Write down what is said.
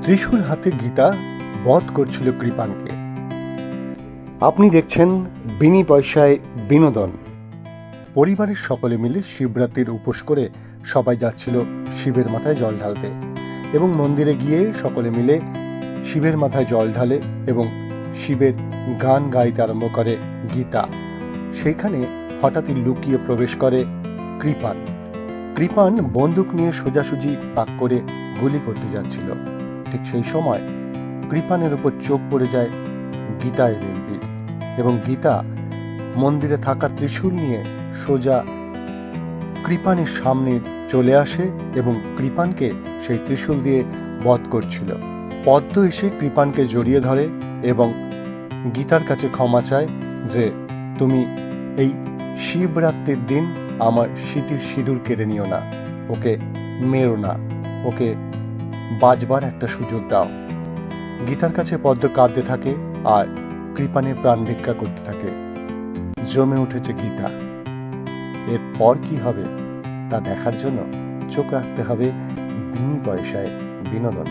ত্রিশূল হাতে গীতা বধ করছিল কৃপানকে। আপনি দেখছেন বিনি পয়সায় বিনোদন। পরিবারের সকলে মিলে শিবরাত্রির উপোস করে সবাই যাচ্ছিল শিবের মাথায় জল ঢালতে, এবং মন্দিরে গিয়ে সকলে মিলে শিবের মাথায় জল ঢালে এবং শিবের গান গাইতে আরম্ভ করে গীতা। সেইখানে হঠাৎই লুকিয়ে প্রবেশ করে কৃপান। কৃপান বন্দুক নিয়ে সোজাসুজি পাক করে গুলি করতে যাচ্ছিল। ঠিক সেই সময় কৃপানের উপর চোখ পড়ে যায় গীতা এলএলবির, এবং গীতা মন্দিরে থাকা ত্রিশূল নিয়ে সোজা কৃপানের সামনে চলে আসে এবং কৃপানকে সেই ত্রিশূল দিয়ে বধ করছিল। পদ্ম এসে কৃপানকে জড়িয়ে ধরে এবং গীতার কাছে ক্ষমা চায় যে তুমি এই শিবরাত্রির দিন আমার স্মৃতির সিঁদুর কেড়ে নিও না, ওকে মেরো না, ওকে বাঁচবার একটা সুযোগ দাও। গীতার কাছে পদ্ম কাঁদতে থাকে আর কৃপানের প্রাণ ভিক্ষা করতে থাকে। জমে উঠেছে গীতা। এরপর কি হবে তা দেখার জন্য চোখ রাখতে হবে বিনি পয়সায় বিনোদন।